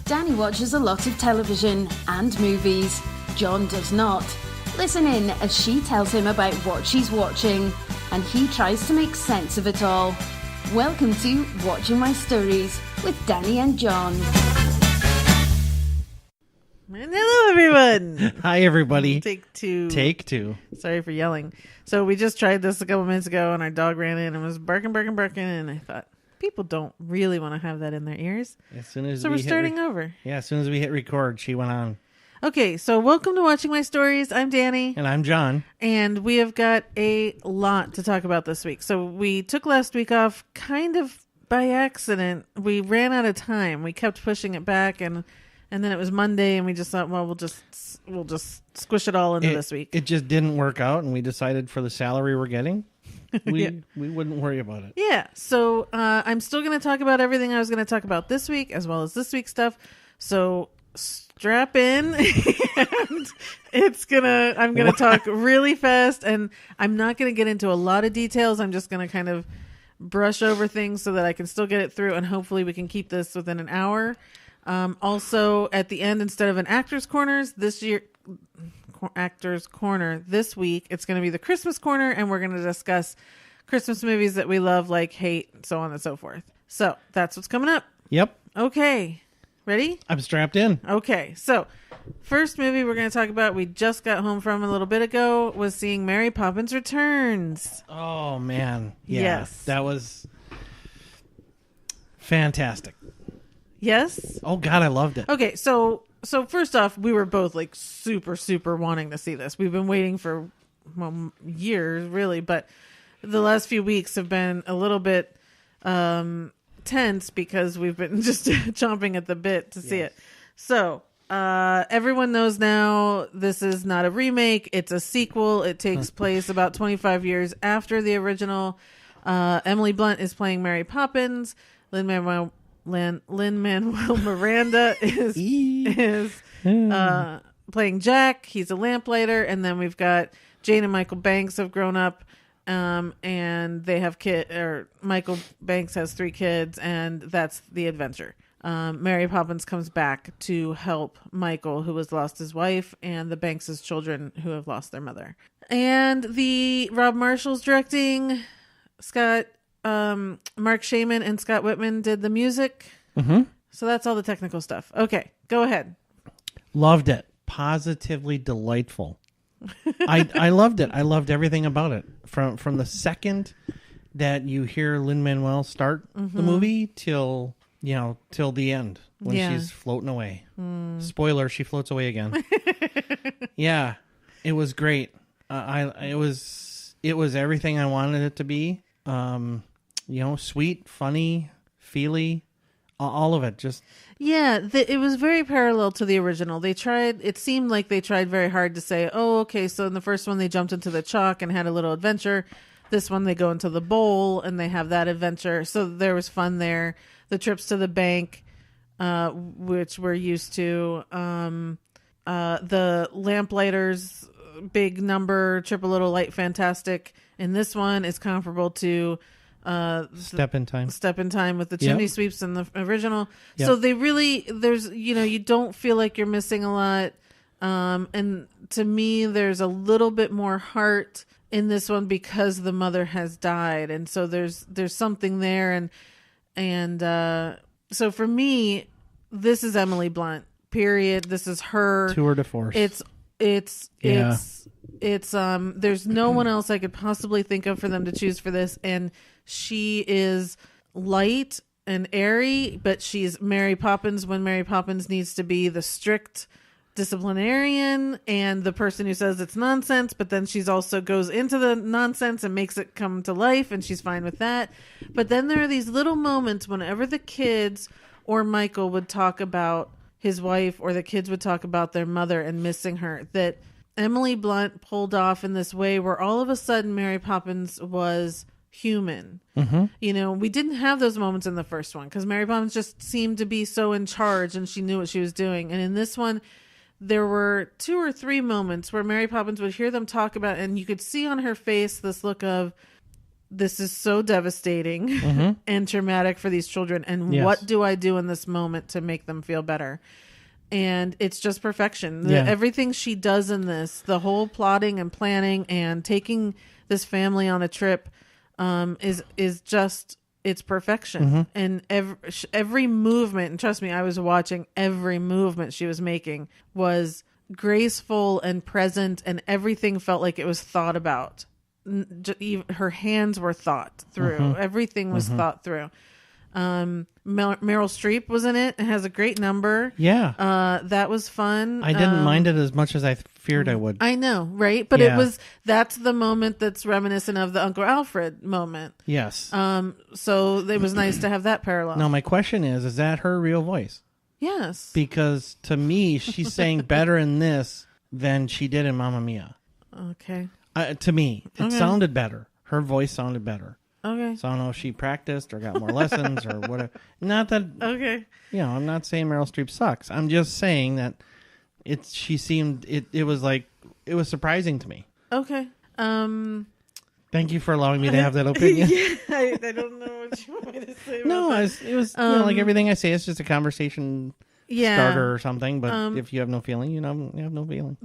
Danny watches a lot of television and movies. John does not. Listen in as she tells him about what she's watching, and he tries to make sense of it all. Welcome to Watching My Stories with Danny and John. And hello, everyone. Hi, everybody. Take two. Sorry for yelling. So we just tried this a couple minutes ago, and our dog ran in and was barking, and I thought, people don't really want to have that in their ears. So we're starting over. Yeah, as soon as we hit record, she went on. Okay, so welcome to Watching My Stories. I'm Danny. And I'm John. And we have got a lot to talk about this week. So we took last week off kind of by accident. We ran out of time. We kept pushing it back, and then it was Monday, and we just thought, well, we'll just squish it all into this week. It just didn't work out, and we decided for the salary we're getting, we wouldn't worry about it. Yeah, so I'm still going to talk about everything I was going to talk about this week, as well as this week's stuff. So strap in, and I'm gonna talk really fast, and I'm not going to get into a lot of details. I'm just going to kind of brush over things so that I can still get it through, and hopefully we can keep this within an hour. Also, at the end, instead of an Actors Corner this week, it's going to be the Christmas Corner, and we're going to discuss Christmas movies that we love, like, hate, so on and so forth. So that's what's coming up. Yep. Okay. Ready? I'm strapped in. Okay. So first movie we're going to talk about, we just got home from a little bit ago, was seeing Mary Poppins Returns. Oh, man. Yeah, yes. That was fantastic. Yes? Oh, God, I loved it. Okay, so first off, we were both like super wanting to see this. We've been waiting for years, really, but the last few weeks have been a little bit tense because we've been just chomping at the bit to see it. So everyone knows now this is not a remake, it's a sequel. It takes place about 25 years after the original. Emily Blunt is playing Mary Poppins. Lin-Manuel Miranda is playing Jack. He's a lamplighter. And then we've got Jane and Michael Banks have grown up, and they have Michael Banks has 3 kids, and that's the adventure. Mary Poppins comes back to help Michael, who has lost his wife, and the Banks' children who have lost their mother. And Rob Marshall's directing. Mark Shaman and Scott Whitman did the music. Mm-hmm. So that's all the technical stuff. Okay, go ahead. Loved it. Positively delightful. I loved it. I loved everything about it. From the second that you hear Lin-Manuel start the movie till the end when she's floating away. Spoiler, she floats away again. Yeah, it was great. It was everything I wanted it to be. Sweet, funny, feely, all of it. Just it was very parallel to the original. It seemed like they tried very hard to say, oh, okay, so in the first one they jumped into the chalk and had a little adventure. This one they go into the bowl and they have that adventure. So there was fun there. The trips to the bank, which we're used to. The Lamplighters, big number, Triple Little Light Fantastic. And this one is comparable to Step in Time with the chimney sweeps in the original. Yep. So they really, you don't feel like you're missing a lot. And to me, there's a little bit more heart in this one because the mother has died. And so there's something there. And so for me, this is Emily Blunt, period. This is her tour de force. It's there's no one else I could possibly think of for them to choose for this, and she is light and airy, but she's Mary Poppins when Mary Poppins needs to be the strict disciplinarian and the person who says it's nonsense, but then she's also goes into the nonsense and makes it come to life, and she's fine with that. But then there are these little moments whenever the kids or Michael would talk about his wife, or the kids would talk about their mother and missing her, that Emily Blunt pulled off in this way where all of a sudden Mary Poppins was human. Mm-hmm. We didn't have those moments in the first one because Mary Poppins just seemed to be so in charge and she knew what she was doing. And in this one, there were 2 or 3 moments where Mary Poppins would hear them talk about, and you could see on her face this look of, this is so devastating and traumatic for these children. And what do I do in this moment to make them feel better? And it's just perfection. Everything she does in this, the whole plotting and planning and taking this family on a trip, is just, it's perfection. And every movement, and trust me, I was watching every movement she was making was graceful and present, and everything felt like it was thought about. Her hands were thought through. Everything was thought through. Meryl Streep was in it and has a great number. That was fun. I didn't mind it as much as I feared I would. I know, right? But that's the moment that's reminiscent of the Uncle Alfred moment. Yes. So it was nice to have that parallel. Now my question is that her real voice? Yes. Because to me, she's saying better in this than she did in Mamma Mia. Okay. To me, it sounded better. Her voice sounded better. Okay. So I don't know if she practiced or got more lessons or whatever. Not that. Okay. I'm not saying Meryl Streep sucks. I'm just saying that it was surprising to me. Okay. Thank you for allowing me to have that opinion. I don't know what you want me to say. No, it was like everything I say. It's just a conversation starter or something. But if you have no feeling, you have no feeling.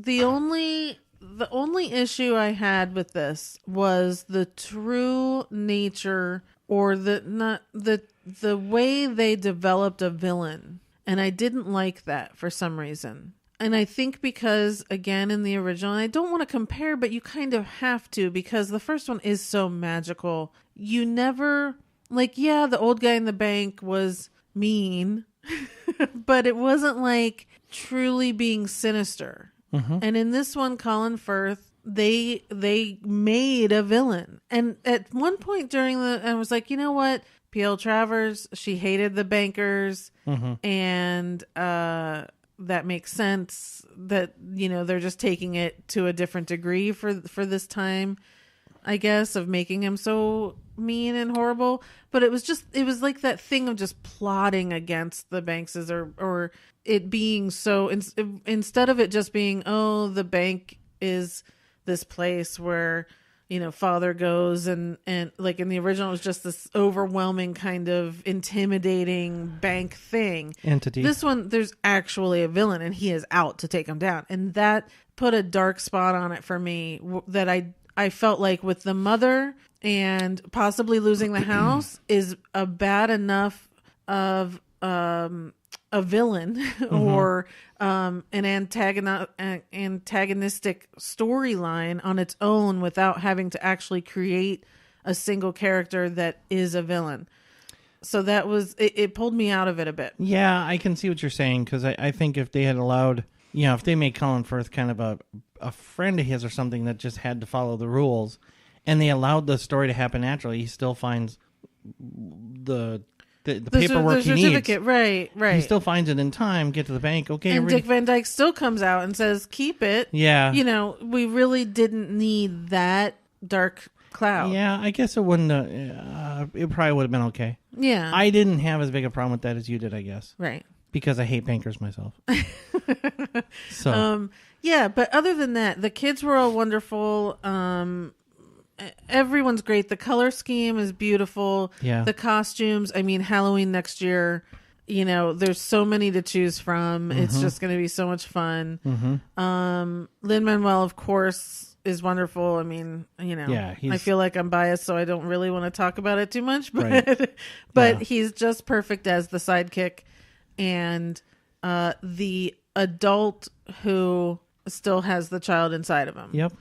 The only issue I had with this was the true nature, or the way they developed a villain, and I didn't like that for some reason. And I think because, again, in the original, and I don't want to compare, but you kind of have to, because the first one is so magical. You never, the old guy in the bank was mean, but it wasn't like truly being sinister. And in this one, Colin Firth, they made a villain. And at one point I was like, you know what? P.L. Travers, she hated the bankers, and that makes sense that, they're just taking it to a different degree for this time, I guess, of making him so mean and horrible. But it was like that thing of just plotting against the Bankses, or it being so, instead of it just being, oh, the bank is this place where, father goes, and like in the original, it was just this overwhelming kind of intimidating bank thing. Entity. This one, there's actually a villain, and he is out to take him down. And that put a dark spot on it for me, that I felt like with the mother and possibly losing the house is a bad enough of a villain or an antagonistic storyline on its own without having to actually create a single character that is a villain. So that was, it pulled me out of it a bit. Yeah, I can see what you're saying, because I think if they had allowed, if they made Colin Firth kind of a friend of his or something that just had to follow the rules, and they allowed the story to happen naturally, he still finds the paperwork he needs. Right. He still finds it in time, get to the bank, okay. And Dick Van Dyke still comes out and says, keep it. Yeah. We really didn't need that dark cloud. Yeah, I guess it wouldn't, it probably would have been okay. Yeah. I didn't have as big a problem with that as you did, I guess. Right. Because I hate bankers myself. So. Yeah, but other than that, the kids were all wonderful. Everyone's great. The color scheme is beautiful. Yeah. The costumes. I mean, Halloween next year, there's so many to choose from. It's just going to be so much fun. Lin-Manuel, of course, is wonderful. I mean, I feel like I'm biased, so I don't really want to talk about it too much, but he's just perfect as the sidekick, and the adult who still has the child inside of him. Yep.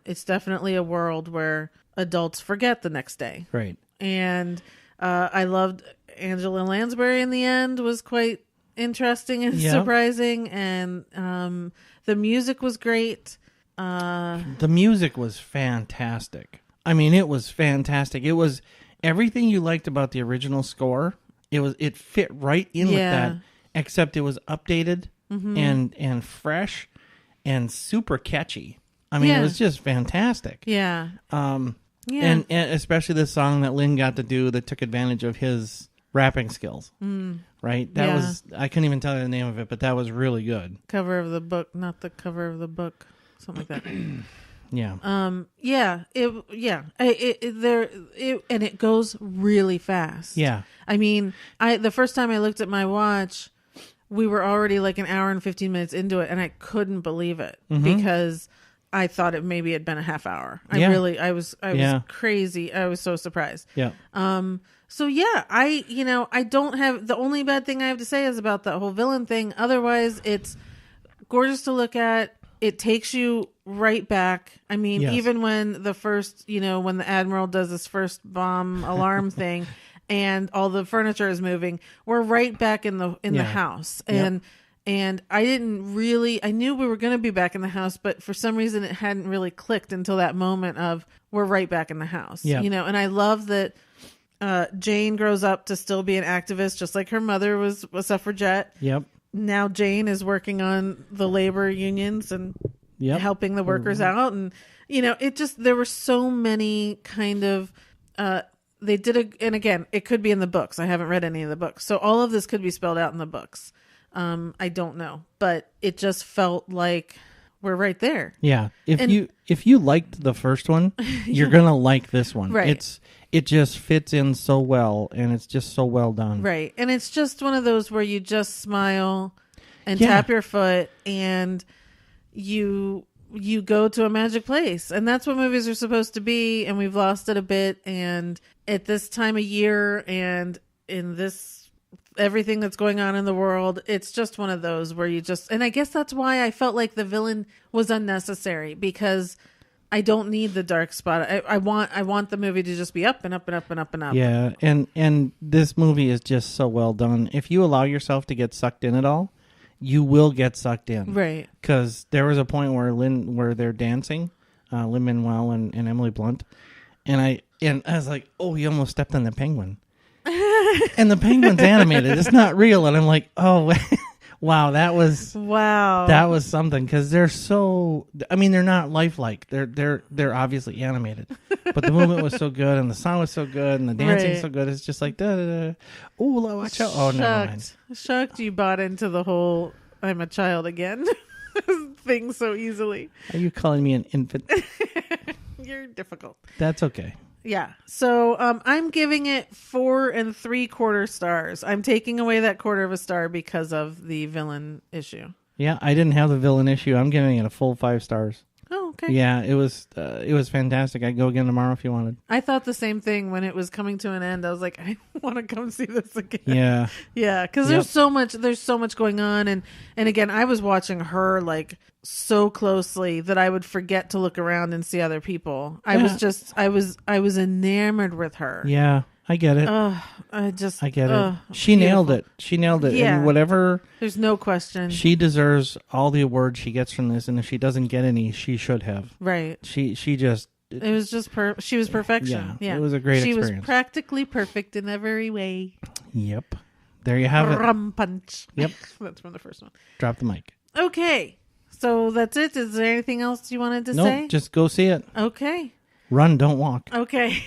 It's definitely a world where adults forget the next day. Right. And I loved Angela Lansbury in the end, was quite interesting and surprising. And the music was great. The music was fantastic. I mean, it was fantastic. It was everything you liked about the original score. It fit right in with that, except it was updated and fresh and super catchy. I mean, it was just fantastic. Yeah. And especially the song that Lynn got to do that took advantage of his rapping skills. Right? That was, I couldn't even tell you the name of it, but that was really good. Cover of the book, not the cover of the book. Something like that. Yeah. And it goes really fast. Yeah. I mean, the first time I looked at my watch, we were already like an hour and 15 minutes into it, and I couldn't believe it because I thought it maybe had been a half hour. I was crazy. I was so surprised. Yeah. So yeah, I don't have, the only bad thing I have to say is about that whole villain thing. Otherwise, it's gorgeous to look at. It takes you right back. I mean, Yes. even when the first, when the Admiral does his first bomb alarm thing and all the furniture is moving, we're right back in the house. And I knew we were going to be back in the house, but for some reason it hadn't really clicked until that moment of we're right back in the house. Yep. And I love that Jane grows up to still be an activist, just like her mother was a suffragette. Yep. Now Jane is working on the labor unions and helping the workers out. And, there were so many kind of, they did and again, it could be in the books. I haven't read any of the books. So all of this could be spelled out in the books. I don't know, but it just felt like we're right there. Yeah. If you liked the first one, you're going to like this one. Right. It just fits in so well, and it's just so well done. Right. And it's just one of those where you just smile and tap your foot and you go to a magic place. And that's what movies are supposed to be, and we've lost it a bit. And at this time of year and in this everything that's going on in the world, it's just one of those where and I guess that's why I felt like the villain was unnecessary, because I don't need the dark spot. I want the movie to just be up and up and up and up and up. Yeah, and this movie is just so well done. If you allow yourself to get sucked in at all, you will get sucked in. Right. Because there was a point where they're dancing, Lin-Manuel and Emily Blunt, and I was like, oh, you almost stepped on the penguin. And the penguin's animated. It's not real. And I'm like, oh, wow, that was something, because they're so. I mean, they're not lifelike. They're obviously animated, but the movement was so good, and the sound was so good, and the dancing so good. It's just like da da da. Oh, watch out! Oh, never mind. Shocked you bought into the whole "I'm a child again" thing so easily. Are you calling me an infant? You're difficult. That's okay. Yeah. So I'm giving it 4 3/4 stars. I'm taking away that quarter of a star because of the villain issue. Yeah, I didn't have the villain issue. I'm giving it a full 5 stars. Oh, okay. Yeah, it was fantastic. I'd go again tomorrow if you wanted. I thought the same thing when it was coming to an end. I was like, I want to come see this again. Yeah. Yeah, because there's so much going on, and again, I was watching her like so closely that I would forget to look around and see other people. I was enamored with her. Yeah, I get it. I get it. She nailed it. Yeah. And whatever. There's no question. She deserves all the awards she gets from this, and if she doesn't get any, she should have. Right. She just. It was just she was perfection. Yeah. It was a great experience. She was practically perfect in every way. Yep. There you have it. Rum punch. Yep. That's from the first one. Drop the mic. Okay. So that's it. Is there anything else you wanted to say? Nope, just go see it. Okay. Run, don't walk. Okay.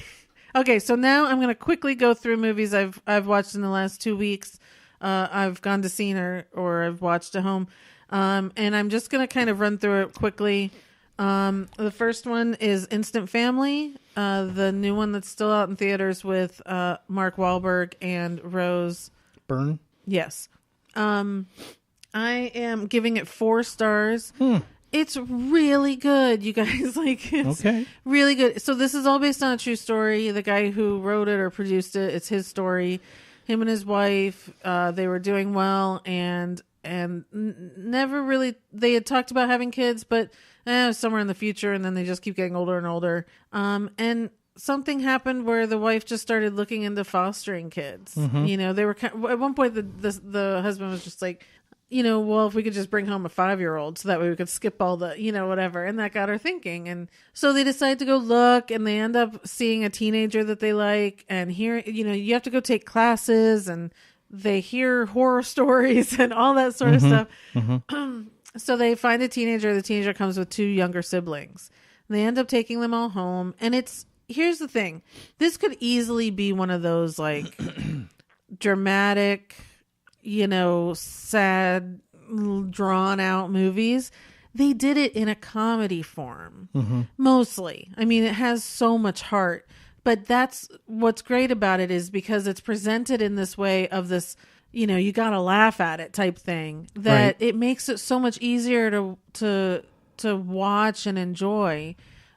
Okay, so now I'm going to quickly go through movies I've watched in the last 2 weeks. I've gone to see or I've watched at home. And I'm just going to kind of run through it quickly. The first one is Instant Family, the new one that's still out in theaters with Mark Wahlberg and Rose Byrne. Yes. I am giving it 4 stars. It's really good, you guys. It's really good. So this is all based on a true story. The guy who wrote it or produced it, it's his story. Him and his wife, they were doing well, and never really. They had talked about having kids, but somewhere in the future, and then they just keep getting older and older. And something happened where the wife just started looking into fostering kids. Mm-hmm. They were at one point the husband was just like, well, if we could just bring home a 5-year-old so that way we could skip all the, whatever. And that got her thinking. And so they decide to go look, and they end up seeing a teenager that they like, and here, you have to go take classes, and they hear horror stories and all that sort of stuff. Mm-hmm. So they find a teenager. The teenager comes with 2 younger siblings. They end up taking them all home. And here's the thing. This could easily be one of those like dramatic, sad, drawn out movies. they did it in a comedy form, mostly. I mean, it has so much heart, but that's what's great about it, is because it's presented in this way of this, you know, you got to laugh at it type thing, that it makes it so much easier to watch and enjoy.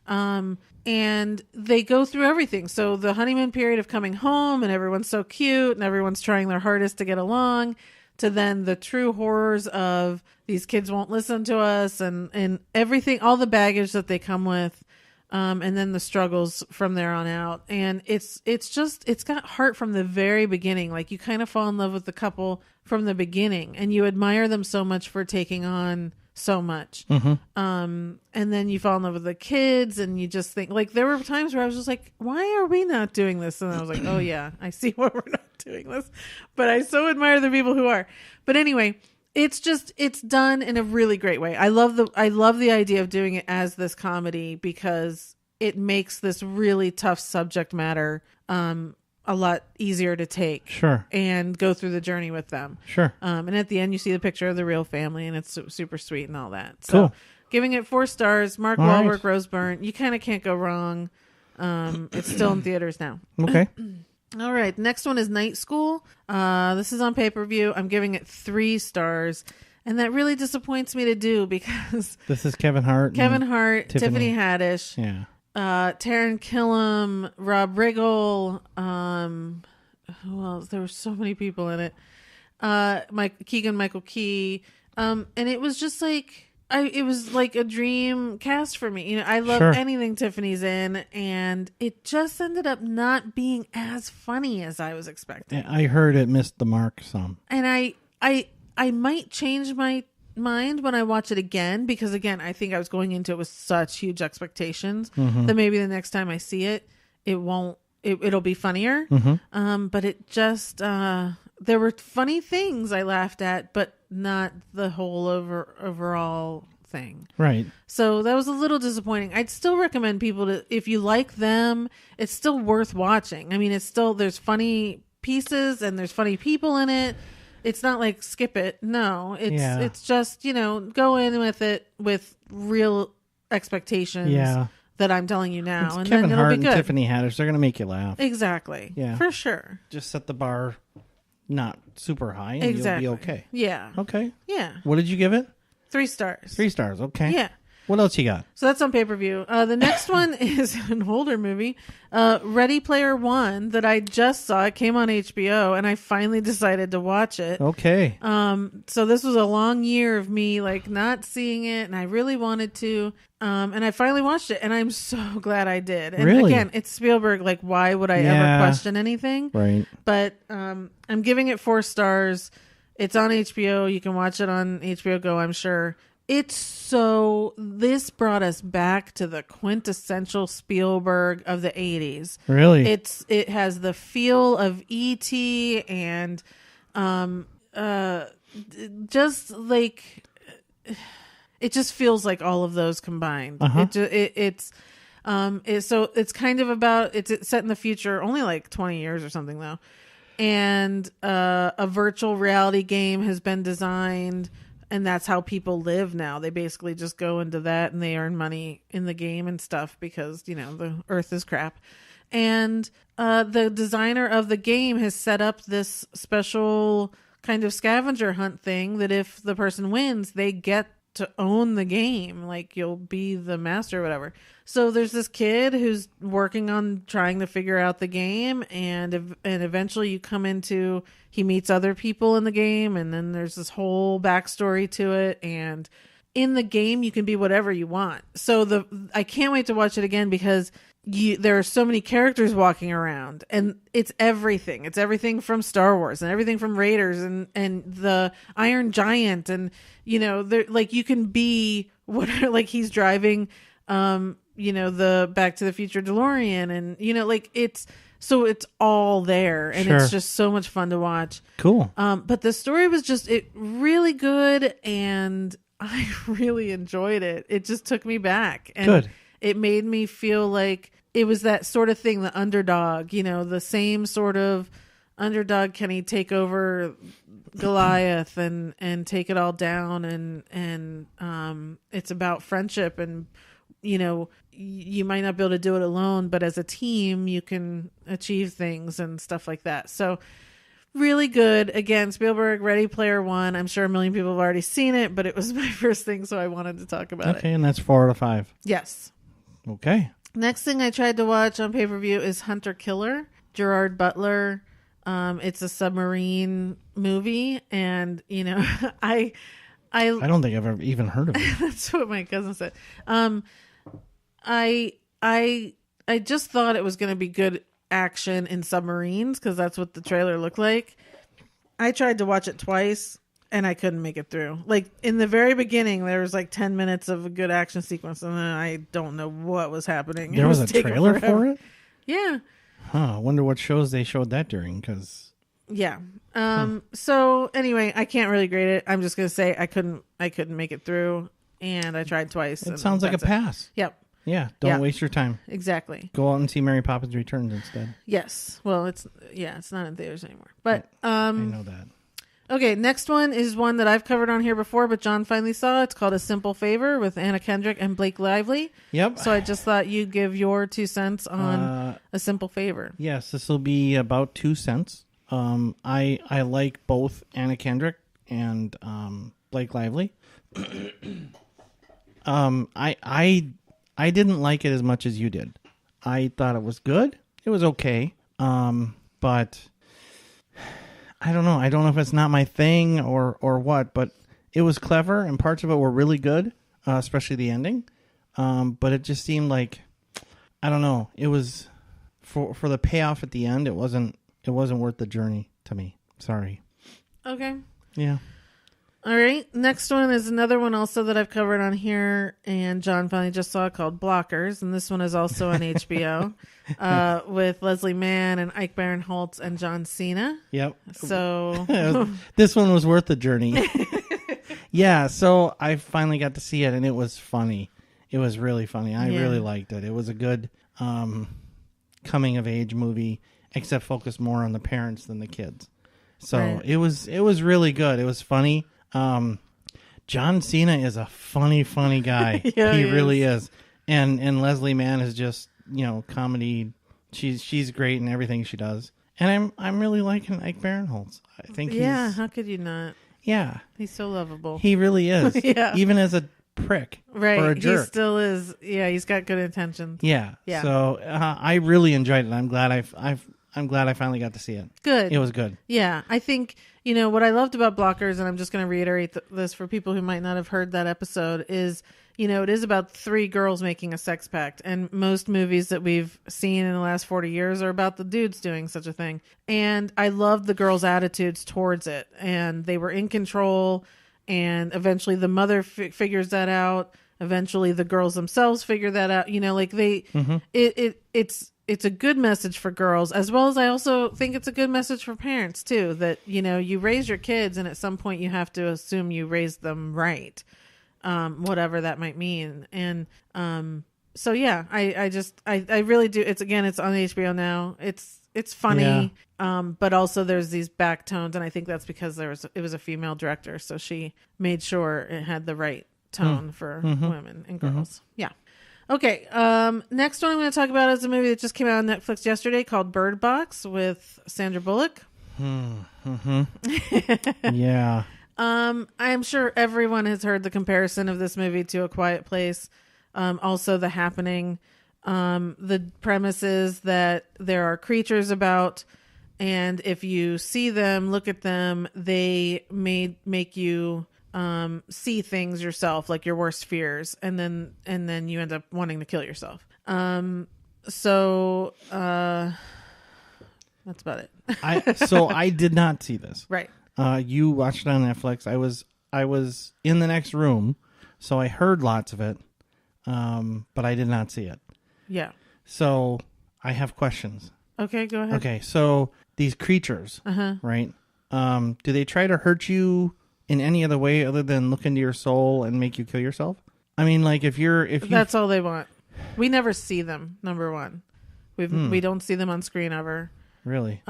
And they go through everything. So the honeymoon period of coming home and everyone's so cute and everyone's trying their hardest to get along, to then the true horrors of these kids won't listen to us, and everything, all the baggage that they come with. And then the struggles from there on out. And it's got heart from the very beginning. Like, you kind of fall in love with the couple from the beginning, and you admire them so much for taking on so much. And then you fall in love with the kids, and you just think, like, there were times where I was just like, why are we not doing this? And I was like, oh yeah, I see why we're not doing this, but I so admire the people who are. But anyway, it's done in a really great way. I love the idea of doing it as this comedy, because it makes this really tough subject matter a lot easier to take. Sure. And go through the journey with them. Sure. And at the end, you see the picture of the real family, and it's super sweet and all that. So, cool. Giving it 4 stars. Mark Wahlberg, right. Rose Byrne. You kind of can't go wrong. It's still in theaters now. Okay. All right. Next one is Night School. This is on pay-per-view. I'm giving it 3 stars. And that really disappoints me to do, because this is Kevin Hart, Tiffany Haddish. Yeah. Taron Killam, Rob Riggle, who else? There were so many people in it. Keegan-Michael Key. And it was just like, it was like a dream cast for me. You know, I love anything Tiffany's in, and it just ended up not being as funny as I was expecting. I heard it missed the mark some. And I might change my mind when I watch it again, because again, I think I was going into it with such huge expectations that maybe the next time I see it, it'll be funnier. But it just, there were funny things I laughed at, but not the whole overall thing. Right. So that was a little disappointing. I'd still recommend people to, if you like them, it's still worth watching. I mean, there's funny pieces and there's funny people in it. It's not like skip it. No, it's just, you know, go in with it with real expectations that I'm telling you now. It's and Kevin then it'll Hart be good. and Tiffany Haddish. They're going to make you laugh. Exactly. Yeah. For sure. Just set the bar not super high, and exactly. You'll be okay. Yeah. Okay. Yeah. What did you give it? 3 stars. 3 stars. Okay. Yeah. What else you got? So that's on pay-per-view. The next one is an older movie, Ready Player One, that I just saw. It came on HBO, and I finally decided to watch it. Okay. So this was a long year of me like not seeing it, and I really wanted to. And I finally watched it, and I'm so glad I did. And really? Again, it's Spielberg. Like, why would I ever question anything? Right. But I'm giving it 4 stars. It's on HBO. You can watch it on HBO Go, I'm sure. This brought us back to the quintessential Spielberg of the 80s. Really? It has the feel of E.T. and just like, it just feels like all of those combined. It's kind of about, it's set in the future, only like 20 years or something though. And a virtual reality game has been designed, and that's how people live now. They basically just go into that and they earn money in the game and stuff because, you know, the earth is crap. And the designer of the game has set up this special kind of scavenger hunt thing that if the person wins, they get to own the game. Like, you'll be the master or whatever. So there's this kid who's working on trying to figure out the game, and eventually you come into, he meets other people in the game, and then there's this whole backstory to it. And in the game, you can be whatever you want. So I can't wait to watch it again, because there are so many characters walking around, and it's everything. It's everything from Star Wars and everything from Raiders and the Iron Giant, and you know, like you can be whatever. Like he's driving, you know, the Back to the Future DeLorean, and you know, like it's all there, and it's just so much fun to watch. Cool. But the story was just really good, and I really enjoyed it. It just took me back, and good. It made me feel like it was that sort of thing, the underdog, you know, the same sort of underdog, can he take over Goliath and take it all down, and it's about friendship, and you might not be able to do it alone, but as a team you can achieve things and stuff like that. So really good. Again, Spielberg, Ready Player One. I'm sure a million people have already seen it, but it was my first thing, so I wanted to talk about it. Okay, and that's 4 out of 5. Yes. Okay. Next thing I tried to watch on pay-per-view is Hunter Killer, Gerard Butler. It's a submarine movie, and I don't think I've ever even heard of it. That's what my cousin said. I just thought it was going to be good action in submarines because that's what the trailer looked like. I tried to watch it twice and I couldn't make it through. Like in the very beginning, there was like 10 minutes of a good action sequence, and then I don't know what was happening. There was a trailer for it? Yeah. Huh. I wonder what shows they showed that during, because... Yeah. So anyway, I can't really grade it. I'm just going to say I couldn't make it through, and I tried twice. It sounds like a pass. Yep. Yeah. Don't waste your time. Exactly. Go out and see Mary Poppins Returns instead. Yes. Well, it's not in theaters anymore. But I know that. Okay, next one is one that I've covered on here before, but John finally saw. It's called A Simple Favor with Anna Kendrick and Blake Lively. Yep. So I just thought you'd give your 2 cents on A Simple Favor. Yes, this will be about 2 cents. I like both Anna Kendrick and Blake Lively. I didn't like it as much as you did. I thought it was good. It was okay. But I don't know. I don't know if it's not my thing or what, but it was clever and parts of it were really good, especially the ending. But it just seemed like, I don't know. It was for the payoff at the end. It wasn't worth the journey to me. Sorry. Okay. Yeah. All right. Next one is another one also that I've covered on here, and John finally just saw, called Blockers, and this one is also on HBO with Leslie Mann and Ike Barinholtz and John Cena. Yep. So this one was worth the journey. Yeah. So I finally got to see it, and it was funny. It was really funny. I really liked it. It was a good coming of age movie, except focused more on the parents than the kids. So right. it was really good. It was funny. John Cena is a funny guy. Yeah, he really is. And Leslie Mann is just, comedy. She's great in everything she does. And I'm really liking Ike Barinholtz. I think how could you not? Yeah. He's so lovable. He really is. Yeah. Even as a prick. Right. Or a jerk. He still is. Yeah, he's got good intentions. Yeah. Yeah. So I really enjoyed it. I'm glad I finally got to see it. Good. It was good. Yeah. I think, what I loved about Blockers, and I'm just going to reiterate this for people who might not have heard that episode, is, it is about 3 girls making a sex pact. And most movies that we've seen in the last 40 years are about the dudes doing such a thing. And I loved the girls' attitudes towards it. And they were in control. And eventually the mother figures that out. Eventually the girls themselves figure that out. It's a good message for girls, as well as I also think it's a good message for parents too, that, you raise your kids and at some point you have to assume you raised them right. Whatever that might mean. And, so yeah, I really do. It's on HBO now. It's funny. Yeah. But also there's these back tones, and I think that's because it was a female director. So she made sure it had the right tone for women and girls. Yeah. Okay, next one I'm going to talk about is a movie that just came out on Netflix yesterday called Bird Box with Sandra Bullock. Yeah. I'm sure everyone has heard the comparison of this movie to A Quiet Place. Also The Happening. The premise is that there are creatures about, and if you see them, look at them, they may make you see things yourself, like your worst fears, and then you end up wanting to kill yourself. So that's about it. I did not see this. Right. You watched it on Netflix. I was in the next room, so I heard lots of it, but I did not see it. Yeah. So I have questions. Okay, go ahead. Okay, so these creatures, right? Do they try to hurt you in any other way other than look into your soul and make you kill yourself? I mean, like if you that's all they want. We never see them. Number one, we don't see them on screen ever. Really?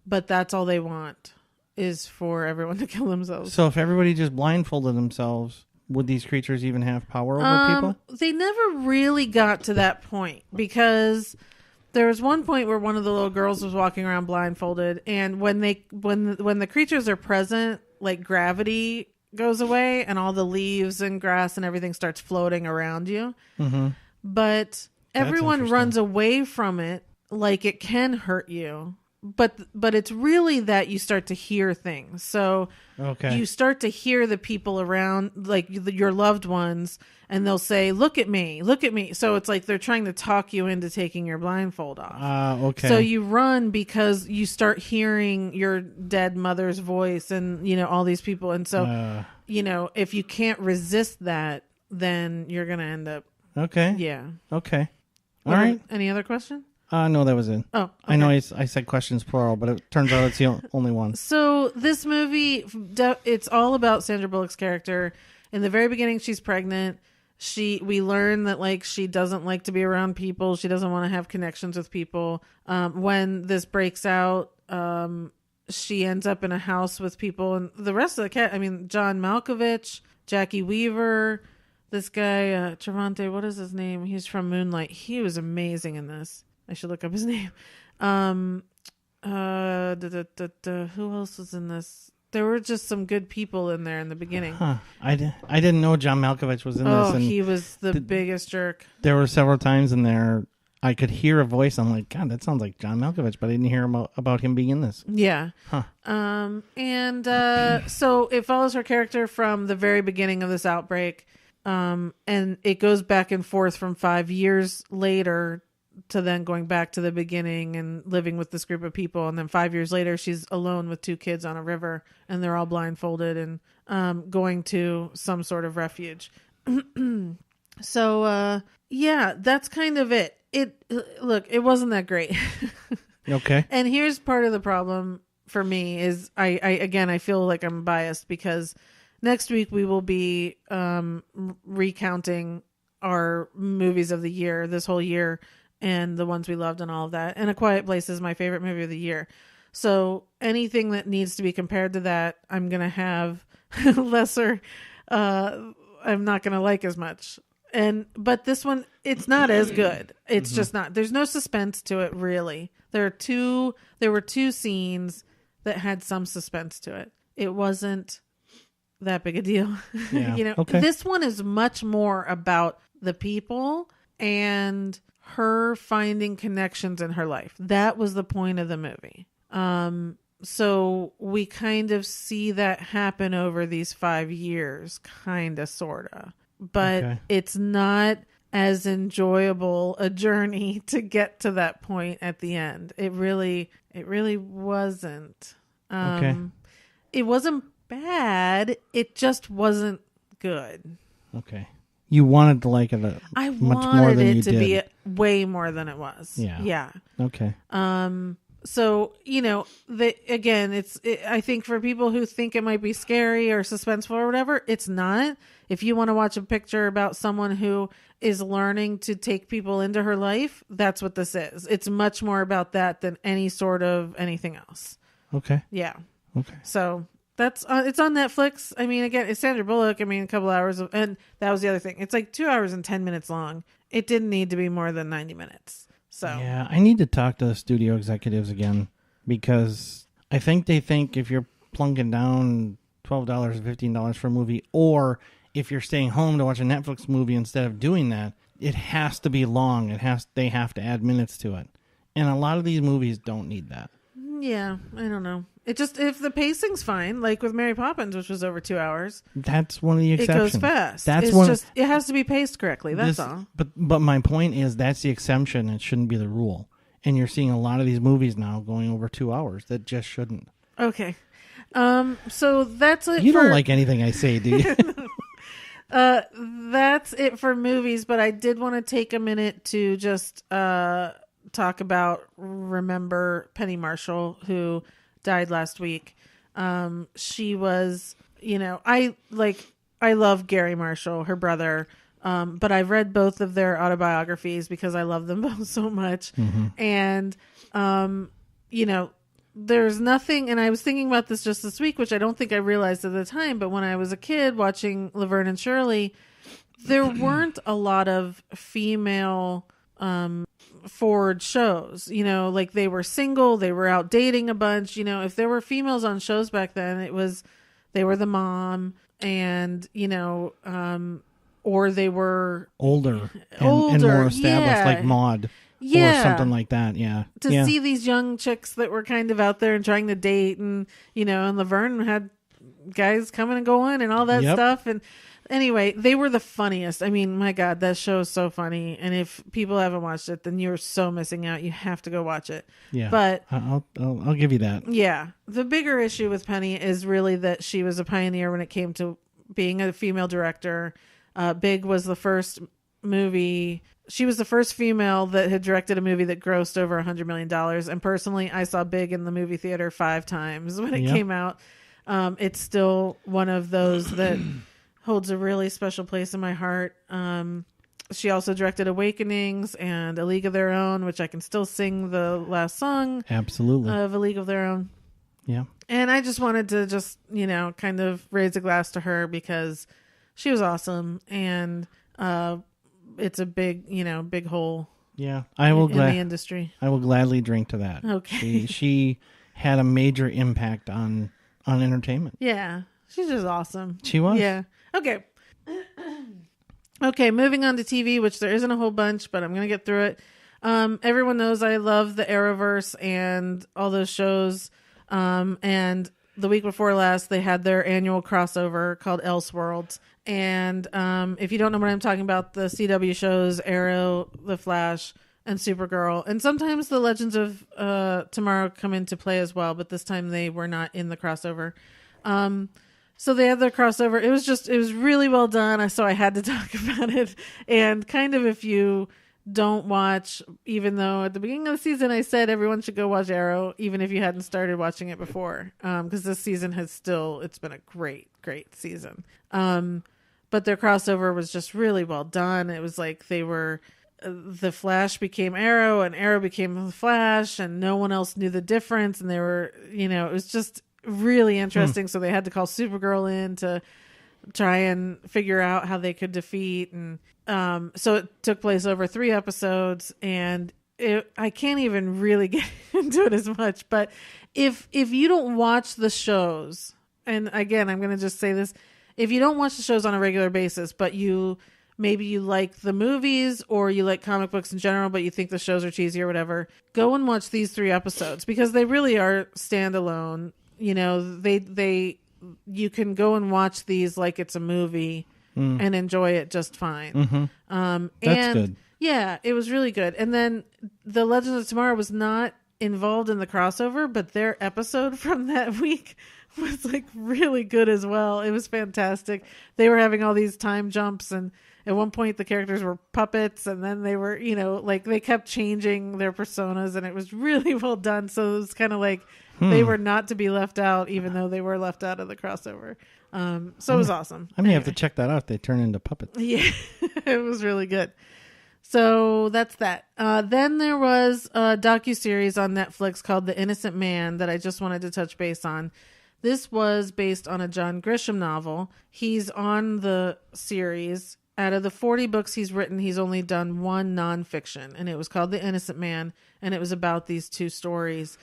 but that's all they want is for everyone to kill themselves. So if everybody just blindfolded themselves, would these creatures even have power over people? They never really got to that point, because there was one point where one of the little girls was walking around blindfolded, and when the creatures are present, like gravity goes away and all the leaves and grass and everything starts floating around you. Mm-hmm. But everyone runs away from it like it can hurt you. But it's really that you start to hear things. So you start to hear the people around, like your loved ones, and they'll say, look at me, look at me. So it's like they're trying to talk you into taking your blindfold off. So you run because you start hearing your dead mother's voice and, all these people. And so, if you can't resist that, then you're going to end up. Okay. Yeah. Okay. All right. Any other question? No, that was it. Oh, okay. I know I said questions plural, but it turns out it's the only one. So this movie, it's all about Sandra Bullock's character. In the very beginning, she's pregnant. We learn that she doesn't like to be around people. She doesn't want to have connections with people. When this breaks out, she ends up in a house with people, and the rest of the cast. I mean, John Malkovich, Jackie Weaver, this guy Trevante. What is his name? He's from Moonlight. He was amazing in this. I should look up his name. Who else was in this? There were just some good people in there in the beginning. Huh. I didn't know John Malkovich was in this. And he was the biggest jerk. There were several times in there I could hear a voice. I'm like, God, that sounds like John Malkovich, but I didn't hear about him being in this. Yeah. Huh. So it follows her character from the very beginning of this outbreak. And it goes back and forth from 5 years later to then going back to the beginning and living with this group of people. And then 5 years later, she's alone with 2 kids on a river, and they're all blindfolded and going to some sort of refuge. So, that's kind of it. It wasn't that great. Okay. And here's part of the problem for me is I feel like I'm biased because next week we will be recounting our movies of the year, this whole year, and the ones we loved and all of that. And A Quiet Place is my favorite movie of the year. So anything that needs to be compared to that, I'm going to have lesser, I'm not going to like as much. But this one, it's not as good. It's just not. There's no suspense to it, really. There were 2 scenes that had some suspense to it. It wasn't that big a deal. Yeah. This one is much more about the people and her finding connections in her life. That was the point of the movie. So we kind of see that happen over these 5 years, kind of, sort of. But it's not as enjoyable a journey to get to that point at the end. It really wasn't. It wasn't bad. It just wasn't good. Okay. You wanted to like it I much more wanted than it you to did. be way more than it was. Yeah. Yeah. Okay. So, I think for people who think it might be scary or suspenseful or whatever, it's not. If you want to watch a picture about someone who is learning to take people into her life, that's what this is. It's much more about that than any sort of anything else. Okay. Yeah. Okay. So that's it's on Netflix. I mean, again, it's Sandra Bullock. I mean, a couple hours and that was the other thing. It's like 2 hours and 10 minutes long. It didn't need to be more than 90 minutes. So yeah, I need to talk to the studio executives again, because I think they think if you're plunking down $12 or $15 for a movie, or if you're staying home to watch a Netflix movie instead of doing that, it has to be long. They have to add minutes to it. And a lot of these movies don't need that. Yeah, I don't know. It just, if the pacing's fine, like with Mary Poppins, which was over 2 hours. That's one of the exceptions. It goes fast. It has to be paced correctly. That's all. But my point is that's the exception. It shouldn't be the rule. And you're seeing a lot of these movies now going over 2 hours that just shouldn't. Okay. So that's it. You don't like anything I say, do you? That's it for movies, but I did want to take a minute to just talk about Penny Marshall, who died last week. She was, I love Gary Marshall, her brother, but I've read both of their autobiographies because I love them both so much. Mm-hmm. And, there's nothing, and I was thinking about this just this week, which I don't think I realized at the time, but when I was a kid watching Laverne and Shirley, there weren't a lot of female forward shows, you know, like they were single, they were out dating a bunch, you know. If there were females on shows back then, they were the mom, and, you know, or they were older and more established, like Maude. Yeah. Or something like that, yeah. To see these young chicks that were kind of out there and trying to date, and, you know, and Laverne had guys coming and going and all that stuff. And anyway, they were the funniest. I mean, my God, that show is so funny. And if people haven't watched it, then you're so missing out. You have to go watch it. Yeah. But I'll give you that. Yeah. The bigger issue with Penny is really that she was a pioneer when it came to being a female director. Big was the first movie. She was the first female that had directed a movie that grossed over $100 million. And personally, I saw Big in the movie theater 5 times when it came out. It's still one of those that holds a really special place in my heart. She also directed Awakenings and A League of Their Own, which I can still sing the last song. Absolutely. Of A League of Their Own. Yeah. And I just wanted to just, you know, kind of raise a glass to her because she was awesome. And, it's a big, you know, big hole. Yeah, in the industry. I will gladly drink to that. Okay, she had a major impact on entertainment. Yeah, she's just awesome. She was. Yeah. Okay. Okay, moving on to TV, which there isn't a whole bunch, but I'm gonna get through it. Everyone knows I love the Arrowverse and all those shows. And the week before last, they had their annual crossover called Elseworlds. And if you don't know what I'm talking about, the CW shows Arrow, The Flash, and Supergirl, and sometimes the Legends of Tomorrow come into play as well, but this time they were not in the crossover. So they had their crossover. It was really well done, so I had to talk about it. And kind of, if you don't watch, even though at the beginning of the season I said everyone should go watch Arrow, even if you hadn't started watching it before, because this season it's been a great season. But their crossover was just really well done. It was like they were, the Flash became Arrow and Arrow became the Flash, and no one else knew the difference. And they were, you know, it was just really interesting. So they had to call Supergirl in to try and figure out how they could defeat. And so it took place over 3 episodes, and I can't even really get into it as much. But if you don't watch the shows, and again, I'm going to just say this, if you don't watch the shows on a regular basis, but maybe you like the movies or you like comic books in general, but you think the shows are cheesy or whatever, go and watch these 3 episodes, because they really are standalone. You know, you can go and watch these like it's a movie and enjoy it just fine. Mm-hmm. That's good. Yeah, it was really good. And then the Legends of Tomorrow was not involved in the crossover, but their episode from that week was like really good as well. It was fantastic. They were having all these time jumps, and at one point the characters were puppets, and then they were, you know, like they kept changing their personas, and it was really well done. So it was kind of like they were not to be left out, even though they were left out of the crossover. So it was awesome. I may have to check that out. They turn into puppets. Yeah, it was really good. So that's that. Then there was a docuseries on Netflix called The Innocent Man that I just wanted to touch base on. This was based on a John Grisham novel. He's on the series. Out of the 40 books he's written, he's only done 1 nonfiction, and it was called The Innocent Man, and it was about these 2 stories.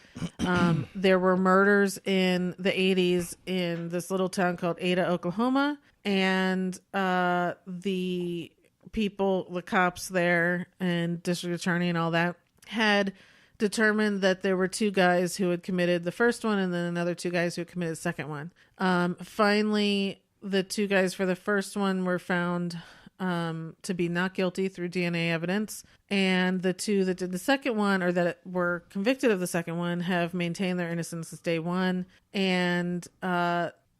There were murders in the 80s in this little town called Ada, Oklahoma, and the cops there and district attorney and all that had determined that there were 2 guys who had committed the first one, and then another 2 guys who had committed the second one. Finally, the 2 guys for the first one were found to be not guilty through DNA evidence, and the 2 that did the second one, or that were convicted of the second one, have maintained their innocence since day one. And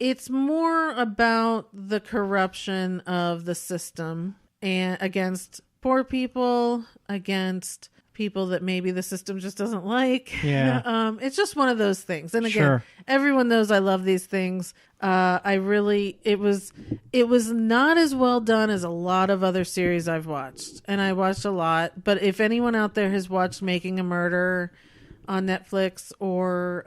it's more about the corruption of the system, and against poor people, against people that maybe the system just doesn't like. Yeah. It's just one of those things. And again, Sure. Everyone knows I love these things. It was not as well done as a lot of other series I've watched, and I watched a lot. But if anyone out there has watched Making a Murder, on Netflix, or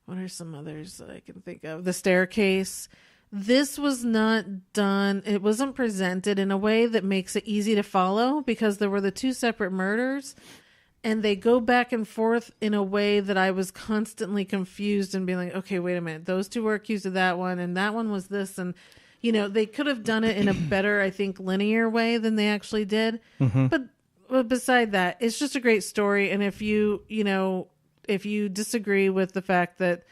what are some others that I can think of? The Staircase. This was not done. It wasn't presented in a way that makes it easy to follow, because there were the two separate murders, and they go back and forth in a way that I was constantly confused and being like, okay, wait a minute. Those two were accused of that one, and that one was this. And, they could have done it in a better, I think, linear way than they actually did. Mm-hmm. But beside that, it's just a great story. And if you disagree with the fact that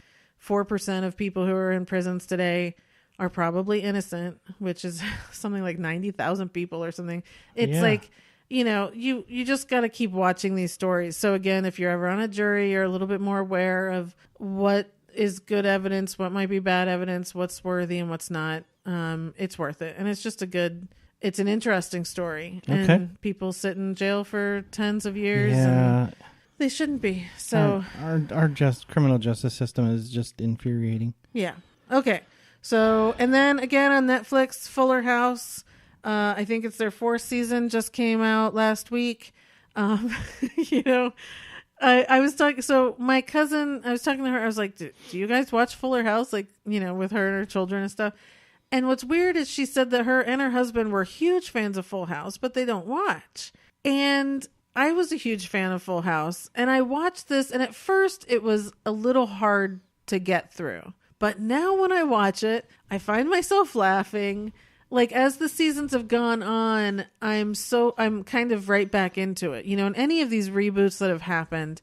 4% of people who are in prisons today are probably innocent, which is something like 90,000 people or something, it's like, you just got to keep watching these stories. So again, if you're ever on a jury, you're a little bit more aware of what is good evidence, what might be bad evidence, what's worthy and what's not. It's worth it. And it's just it's an interesting story. Okay. And people sit in jail for tens of years. Yeah. And they shouldn't be. So our criminal justice system is just infuriating. yeah. Okay. So, and then again on Netflix, Fuller House. I think it's their 4th season, just came out last week. I was talking, so my cousin, I was talking to her, I was like, do you guys watch Fuller House? Like, with her and her children and stuff. And what's weird is she said that her and her husband were huge fans of Full House, but they don't watch. And I was a huge fan of Full House, and I watched this, and at first it was a little hard to get through. But now when I watch it, I find myself laughing. Like, as the seasons have gone on, I'm kind of right back into it. In any of these reboots that have happened,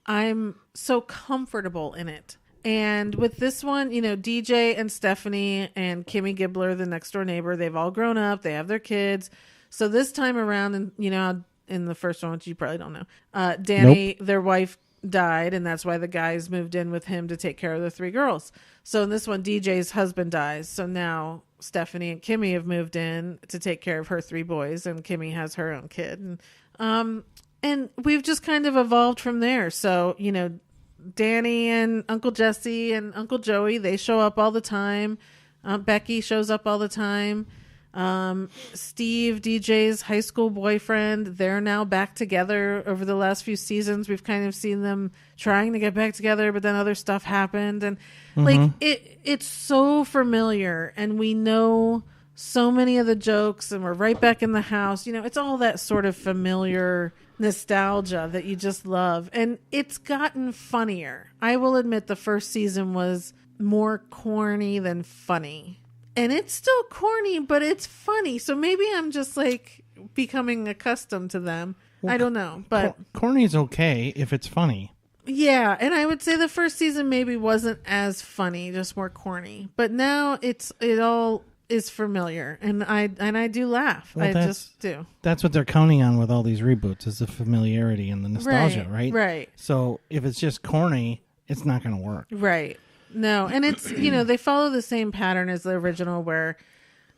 I'm so comfortable in it. And with this one, DJ and Stephanie and Kimmy Gibbler, the next door neighbor, they've all grown up. They have their kids. So this time around, and in the first one, which you probably don't know, Danny, their wife, died, and that's why the guys moved in with him to take care of the 3 girls. So in this one, DJ's husband dies. So now Stephanie and Kimmy have moved in to take care of her 3 boys, and Kimmy has her own kid. And we've just kind of evolved from there. So, Danny and Uncle Jesse and Uncle Joey, they show up all the time. Becky shows up all the time. Steve, DJ's high school boyfriend, they're now back together. Over the last few seasons, we've kind of seen them trying to get back together, but then other stuff happened, and it's so familiar, and we know so many of the jokes, and we're right back in the house. It's all that sort of familiar nostalgia that you just love, and it's gotten funnier. I will admit the first season was more corny than funny. And it's still corny, but it's funny. So maybe I'm just like becoming accustomed to them. Well, I don't know. But corny's okay if it's funny. Yeah. And I would say the first season maybe wasn't as funny, just more corny. But now it all is familiar. And I do laugh. Well, I just do. That's what they're counting on with all these reboots, is the familiarity and the nostalgia, right? Right. So if it's just corny, it's not going to work. Right. No, and it's, they follow the same pattern as the original where,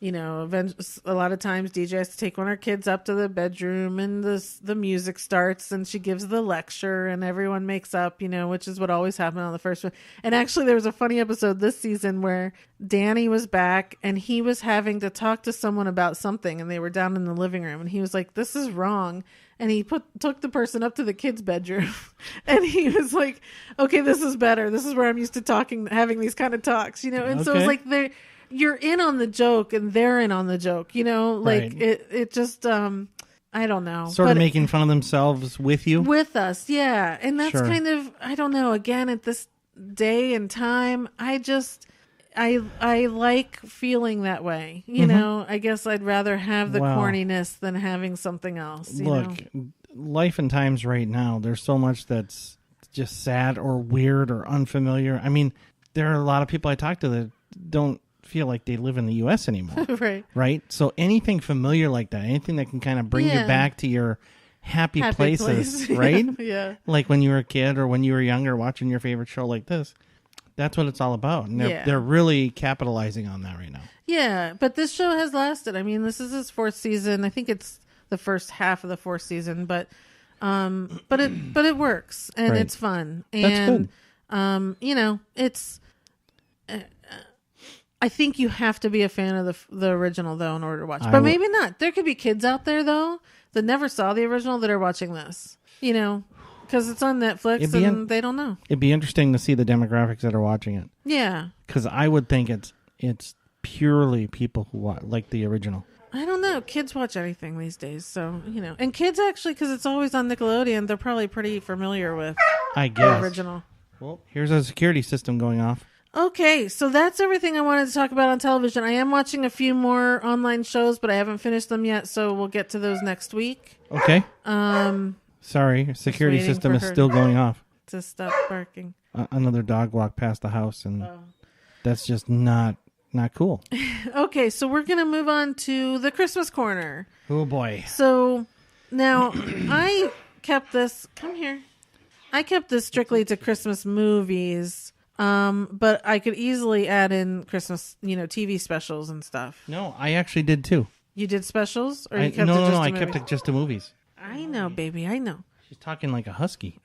a lot of times DJ has to take one of her kids up to the bedroom, and the music starts and she gives the lecture and everyone makes up, which is what always happened on the first one. And actually there was a funny episode this season where Danny was back and he was having to talk to someone about something, and they were down in the living room, and he was like, this is wrong. And he took the person up to the kid's bedroom, and he was like, okay, this is better. This is where I'm used to having these kind of talks, And so it's like you're in on the joke and they're in on the joke, like right. It just, I don't know. Sort of making fun of themselves with you? With us, yeah. And that's kind of, I don't know, again, at this day and time, I like feeling that way. I guess I'd rather have the corniness than having something else. Look, life and times right now, there's so much that's just sad or weird or unfamiliar. I mean, there are a lot of people I talk to that don't feel like they live in the U.S. anymore. Right? So anything familiar like that, anything that can kind of bring you back to your happy places, right? Yeah. Like when you were a kid or when you were younger watching your favorite show like this. That's what it's all about. And they're really capitalizing on that right now. Yeah, but this show has lasted. I mean, this is its 4th season. I think it's the first half of the 4th season, but it works and it's fun. And that's good. It's I think you have to be a fan of the original though in order to watch. But maybe not. There could be kids out there though that never saw the original that are watching this. because it's on Netflix and they don't know. It'd be interesting to see the demographics that are watching it. Yeah. Because I would think it's purely people who like the original. I don't know. Kids watch anything these days, so, And kids actually, because it's always on Nickelodeon, they're probably pretty familiar with the original. Well, here's a security system going off. Okay, so that's everything I wanted to talk about on television. I am watching a few more online shows, but I haven't finished them yet, so we'll get to those next week. Okay. Sorry, security system is still going off. To stop barking. Another dog walked past the house, and that's just not cool. Okay, so we're going to move on to the Christmas corner. Oh, boy. So now I kept this. Come here. I kept this strictly to Christmas movies. But I could easily add in Christmas, TV specials and stuff. No, I actually did too. You did specials, or you kept it no, just to I movies? kept it just to movies. I know, baby, I know. She's talking like a husky.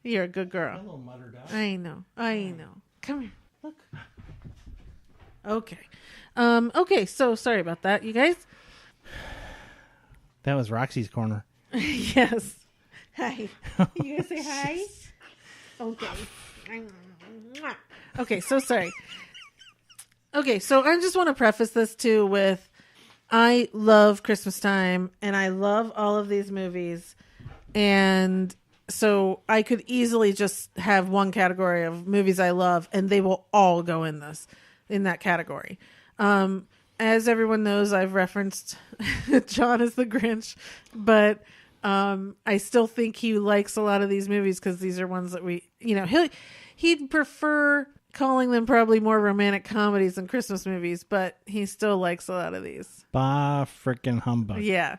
You're a good girl. A little muttered out. I know. Come here, look. Okay, okay. So sorry about that, you guys. That was Roxy's corner. Yes. Hi. You gonna say hi? Okay. Okay, so sorry. Okay, so I just want to preface this too with I love Christmas time and I love all of these movies, and so I could easily just have one category of movies I love and they will all go in that category. As everyone knows, I've referenced John as the Grinch, but I still think he likes a lot of these movies because these are ones that he'd prefer calling them probably more romantic comedies than Christmas movies, but he still likes a lot of these. Bah, frickin' humbug. Yeah.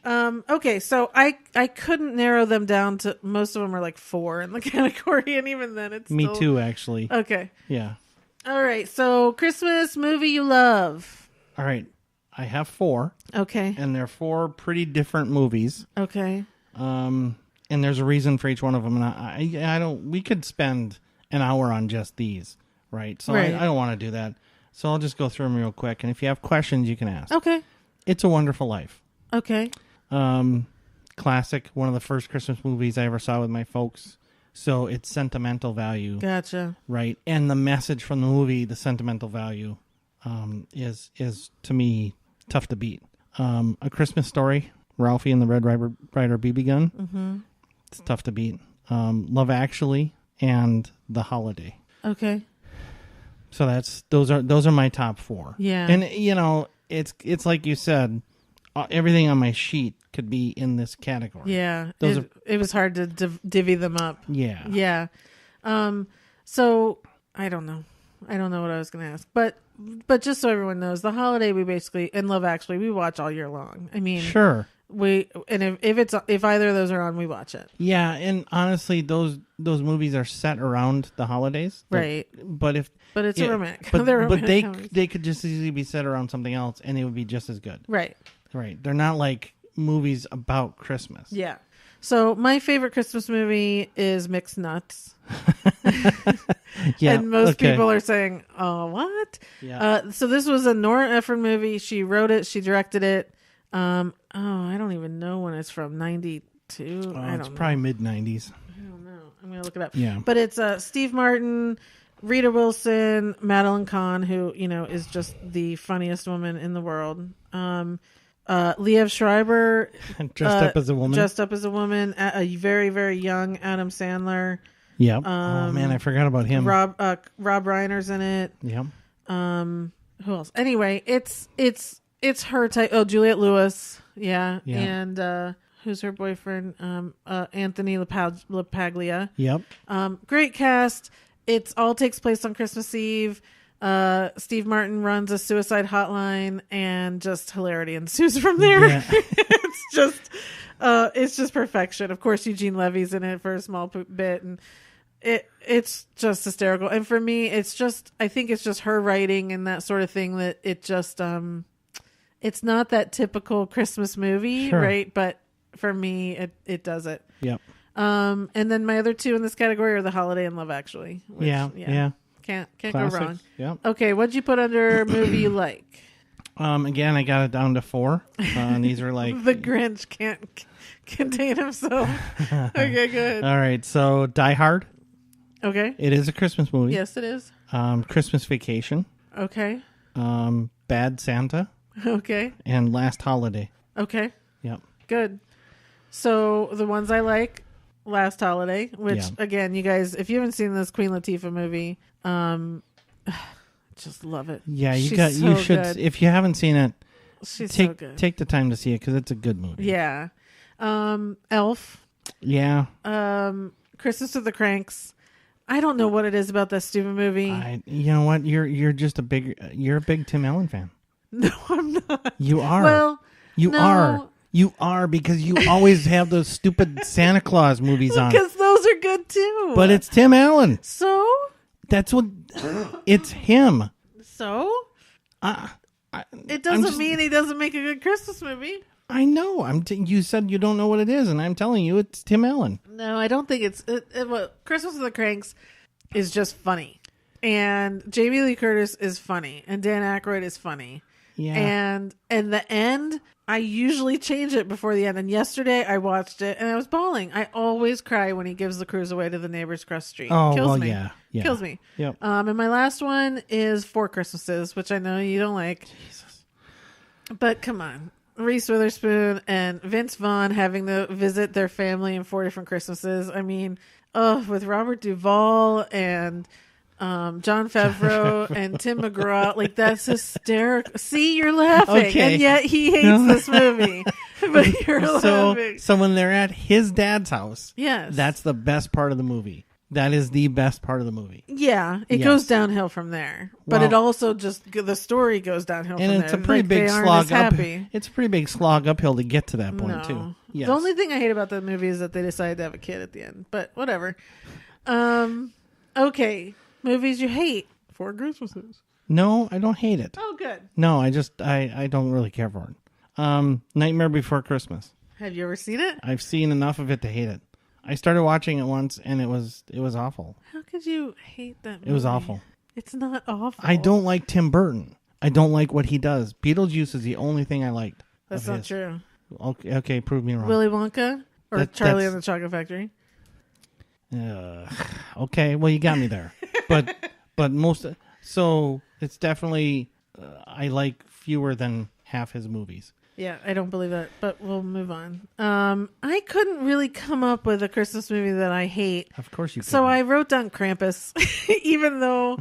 Okay, so I couldn't narrow them down to, most of them are like 4 in the category, and even then it's Me too, actually. Okay. Yeah. All right, so Christmas movie you love. All right. I have 4. Okay. And they're 4 pretty different movies. Okay. And there's a reason for each one of them. And I don't, we could spend an hour on just these, right? So right. I don't want to do that. So I'll just go through them real quick. And if you have questions, you can ask. Okay. It's a Wonderful Life. Okay. Classic. One of the first Christmas movies I ever saw with my folks. So it's sentimental value. Gotcha. Right. And the message from the movie, the sentimental value, is to me tough to beat. A Christmas Story, Ralphie and the Red Ryder BB gun. Mm-hmm. It's tough to beat. Love Actually and The Holiday. Okay. So those are my top 4. Yeah. And it's like you said, everything on my sheet could be in this category. Yeah. It was hard to divvy them up. Yeah. Yeah. So I don't know what I was going to ask, but just so everyone knows, The Holiday we basically, and Love Actually, we watch all year long. I mean, sure. If either of those are on, we watch it. Yeah, and honestly, those movies are set around the holidays, right? But it's a romantic. But they could just easily be set around something else, and it would be just as good. Right. Right. They're not like movies about Christmas. Yeah. So my favorite Christmas movie is Mixed Nuts. Yeah. And most people are saying, "Oh, what?" Yeah. So this was a Nora Ephron movie. She wrote it. She directed it. I don't even know when it's from. 92. It's probably mid-90s. I don't know. I'm gonna look it up. Yeah. But it's Steve Martin, Rita Wilson, Madeline Kahn, who is just the funniest woman in the world. Liev Schreiber, dressed up as a woman. A very, very young Adam Sandler. Yep. Oh man, I forgot about him. Rob Reiner's in it. Yep. Who else? Anyway, it's her type. Oh, Juliette Lewis. Yeah. And who's her boyfriend? Anthony LaPaglia. Yep. Great cast. It all takes place on Christmas Eve. Steve Martin runs a suicide hotline, and just hilarity ensues from there. Yeah. It's just perfection. Of course, Eugene Levy's in it for a small bit, and it's just hysterical. And for me, I think it's just her writing and that sort of thing that it just it's not that typical Christmas movie, sure. Right? But for me, it does it. Yep. And then my other 2 in this category are The Holiday and Love Actually. Which, yeah. Can't Classics. go wrong. Yep. Okay, what'd you put under movie you like? Again, I got it down to 4. And these are like The Grinch can't contain himself. Okay, good. All right, so Die Hard. Okay. It is a Christmas movie. Yes, it is. Christmas Vacation. Okay. Bad Santa. Okay. And Last Holiday. Okay. Yep. Good. So the ones I like, Last Holiday, which again, you guys, if you haven't seen this Queen Latifah movie, just love it. Yeah, you should. Good. If you haven't seen it, She's so good. Take the time to see it because it's a good movie. Yeah. Elf. Yeah. Christmas with the Cranks. I don't know what it is about that stupid movie. You know what? You're just a big Tim Allen fan. No, I'm not. You are. Well, you no. are. You are because you always have those stupid Santa Claus movies on. Because those are good too. But it's Tim Allen. So? That's what. It's him. So? It doesn't mean he doesn't make a good Christmas movie. I know. You said you don't know what it is, and I'm telling you, it's Tim Allen. No, I don't think it's. Christmas with the Cranks is just funny, and Jamie Lee Curtis is funny, and Dan Aykroyd is funny. Yeah. And in the end, I usually change it before the end. And yesterday, I watched it, and I was bawling. I always cry when he gives the cruise away to the neighbors across the street. Oh, Kills well, me. yeah. Kills me. Yep. And my last one is Four Christmases, which I know you don't like. Jesus. But come on. Reese Witherspoon and Vince Vaughn having to visit their family in 4 different Christmases. I mean, with Robert Duvall and John Favreau and Tim McGraw, like that's hysterical. See, you're laughing, Okay. and yet he hates this movie, but you're laughing. So when they're at his dad's house, Yes, that's the best part of the movie. That is the best part of the movie. Yeah, it goes downhill from there, but it also just the story goes downhill. And from it's there. a pretty Like, big they aren't slog as up. happy. It's a pretty big slog uphill to get to that point No. too. Yes. The only thing I hate about that movie is that they decided to have a kid at the end, but whatever. Okay, movies you hate. 4 Christmases. No, I don't hate it. Oh, good. No, I don't really care for it. Nightmare Before Christmas. Have you ever seen it? I've seen enough of it to hate it. I started watching it once and it was awful. How could you hate that movie? It was awful. It's not awful. I don't like Tim Burton. I don't like what he does. Beetlejuice is the only thing I liked. That's not true. Okay, prove me wrong. Willy Wonka or Charlie and the Chocolate Factory? Okay, well you got me there. but most so it's definitely I like fewer than half his movies. Yeah, I don't believe that, but we'll move on. I couldn't really come up with a Christmas movie that I hate. Of course you could. So I wrote down Krampus, even though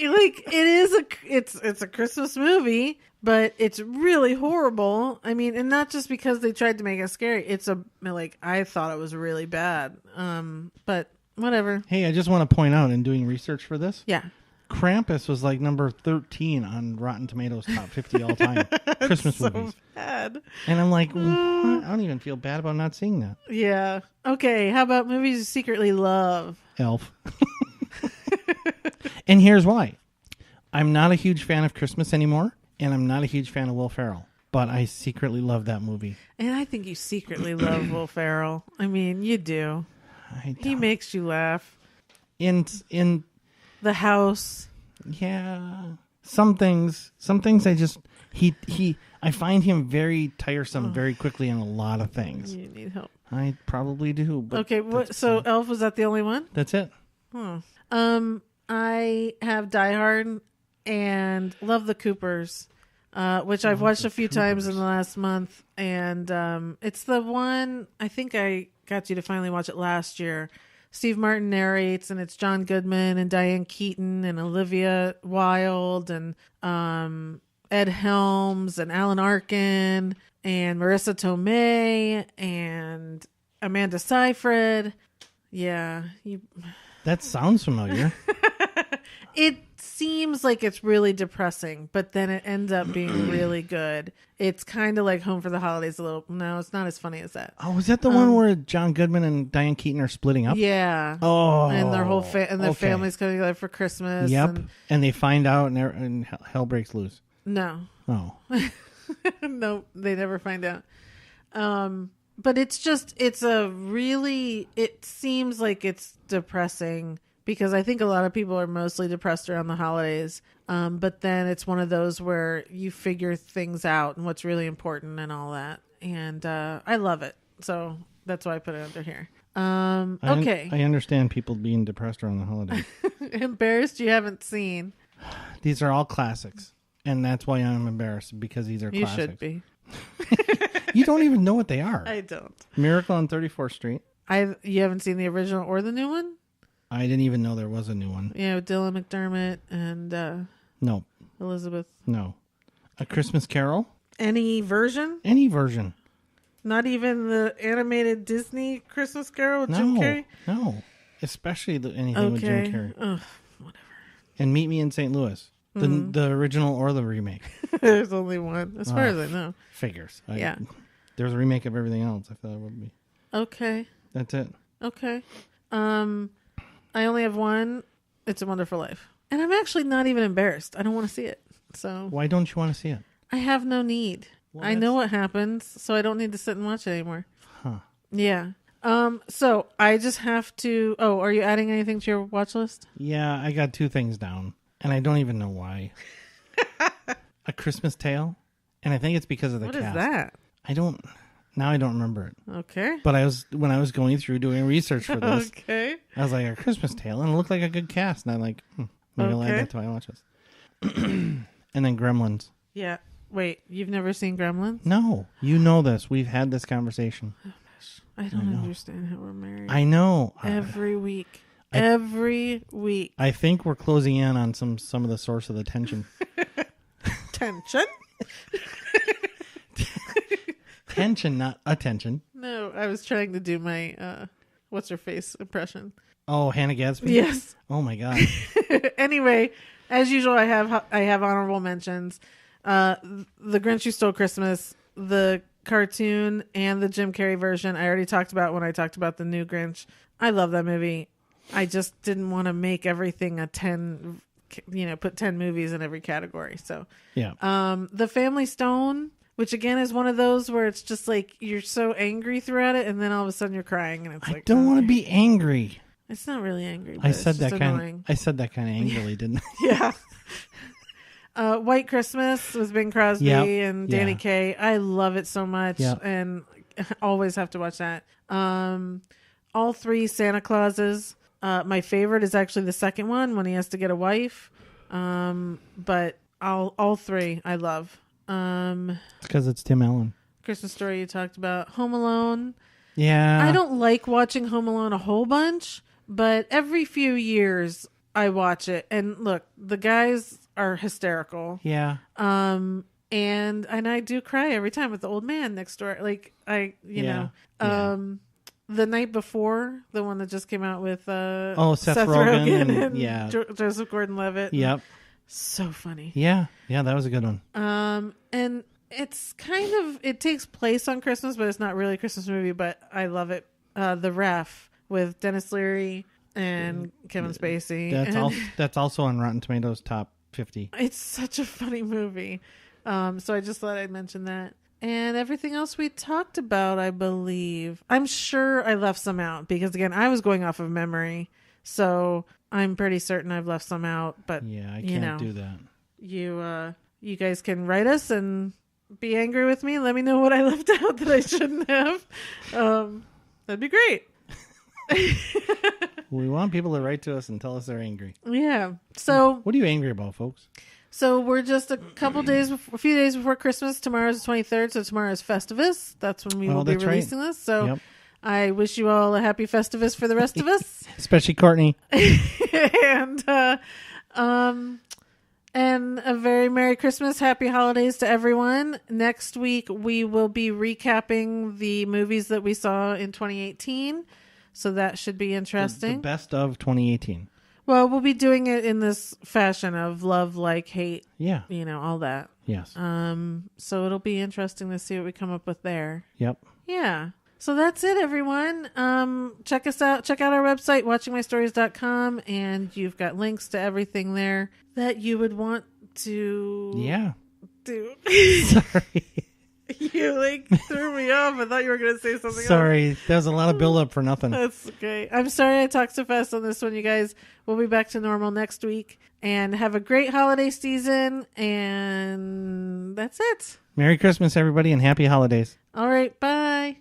like it's a Christmas movie, but it's really horrible. I mean, and not just because they tried to make it scary. I thought it was really bad. But whatever. Hey, I just want to point out in doing research for this. Yeah. Krampus was like number 13 on Rotten Tomatoes top 50 all time Christmas movies. Bad. And I'm like, what? I don't even feel bad about not seeing that. Yeah. Okay. How about movies you secretly love? Elf. And here's why. I'm not a huge fan of Christmas anymore, and I'm not a huge fan of Will Ferrell. But I secretly love that movie. And I think you secretly love Will Ferrell. I mean, you do. He makes you laugh. In The House. Yeah. Some things I just I find him very tiresome very quickly in a lot of things. You need help. I probably do. But okay, so Elf, was that the only one? That's it. I have Die Hard and love the Coopers, which I've watched a few times in the last month, and it's the one I think I got you to finally watch it last year. Steve Martin narrates, and it's John Goodman and Diane Keaton and Olivia Wilde and Ed Helms and Alan Arkin and Marissa Tomei and Amanda Seyfried. Yeah. That sounds familiar. It seems like it's really depressing, but then it ends up being really good. It's kind of like Home for the Holidays a little. No, it's not as funny as that. Oh, is that the one where John Goodman and Diane Keaton are splitting up? Yeah. Oh. And their whole their families coming together for Christmas. Yep. And they find out and hell breaks loose. No. Oh. No, they never find out. But it seems like it's depressing because I think a lot of people are mostly depressed around the holidays. But then it's one of those where you figure things out and what's really important and all that. And I love it. So that's why I put it under here. Okay. I understand people being depressed around the holidays. Embarrassed you haven't seen. These are all classics. And that's why I'm embarrassed, because these are You classics. should be. You don't even know what they are. I don't. Miracle on 34th Street. You haven't seen the original or the new one? I didn't even know there was a new one. Yeah, with Dylan McDermott and No. Elizabeth. No. A Christmas Carol? Any version? Any version. Not even the animated Disney Christmas Carol with Jim Carrey? No. Especially anything with Jim Carrey. Ugh, whatever. And Meet Me in St. Louis. The original or the remake. There's only one, as far as I know. Figures. Yeah. There's a remake of everything else. I thought it would be. Okay. That's it. Okay. I only have one. It's a Wonderful Life. And I'm actually not even embarrassed. I don't want to see it. So Why don't you want to see it? I have no need. Well, I know what happens, so I don't need to sit and watch it anymore. Huh. Yeah. So I just have to... Oh, are you adding anything to your watch list? Yeah, I got 2 things down. And I don't even know why. A Christmas Tale. And I think it's because of the What cast. is that? I don't remember it. Okay. But when I was going through doing research for this, Okay. I was like, A Christmas Tale, and it looked like a good cast. And I'm like, maybe I'll add that to my watch list. And then Gremlins. Yeah. Wait, you've never seen Gremlins? No, you know this. We've had this conversation. I don't understand how we're married. I know. Every week. Every week. I think we're closing in on some of the source of the tension. Tension? Tension, not attention. No, I was trying to do my what's her face impression. Oh, Hannah Gadsby? Yes. Oh my God. Anyway, as usual, I have honorable mentions. The Grinch Who Stole Christmas, the cartoon, and the Jim Carrey version. I already talked about when I talked about the new Grinch. I love that movie. I just didn't want to make everything a 10, put 10 movies in every category. So, Yeah. The Family Stone, which again is one of those where it's just like you're so angry throughout it, and then all of a sudden you're crying, and it's I like don't want to be angry. It's not really angry. But I said it's just that annoying. I said that kind of angrily, didn't I? Yeah. White Christmas with Bing Crosby and Danny Yeah. Kaye. I love it so much, Yeah. and always have to watch that. All 3 Santa Clauses. My favorite is actually the second one when he has to get a wife. But all 3 I love. It's because it's Tim Allen. Christmas Story you talked about. Home Alone. Yeah. I don't like watching Home Alone a whole bunch, but every few years I watch it. And look, the guys are hysterical. Yeah. And I do cry every time with the old man next door. Like you know. The Night Before, the one that just came out with Seth Rogen and yeah. Joseph Gordon-Levitt. Yep. So funny. Yeah. Yeah, that was a good one. And it's it takes place on Christmas, but it's not really a Christmas movie, but I love it. The Ref with Dennis Leary and Kevin Spacey. That's also on Rotten Tomatoes top 50. It's such a funny movie. So I just thought I'd mention that. And everything else we talked about, I believe. I'm sure I left some out because, again, I was going off of memory. So I'm pretty certain I've left some out. But yeah, I can't do that. You guys can write us and be angry with me. Let me know what I left out that I shouldn't have. That'd be great. We want people to write to us and tell us they're angry. Yeah. So what are you angry about, folks? So we're just a few days before Christmas. Tomorrow's the 23rd, so tomorrow is Festivus. That's when we will be releasing this. So yep. I wish you all a happy Festivus for the rest of us. Especially Courtney. And a very Merry Christmas, Happy Holidays to everyone. Next week, we will be recapping the movies that we saw in 2018. So that should be interesting. The best of 2018. Well, we'll be doing it in this fashion of love, like, hate. Yeah. All that. Yes. So it'll be interesting to see what we come up with there. Yep. Yeah. So that's it, everyone. Check us out. Check out our website, watchingmystories.com, and you've got links to everything there that you would want to do. Sorry. You threw me off. I thought you were going to say something else. Sorry, there was a lot of build-up for nothing. That's okay. I'm sorry I talked so fast on this one, you guys. We'll be back to normal next week. And have a great holiday season. And that's it. Merry Christmas, everybody, and happy holidays. All right. Bye.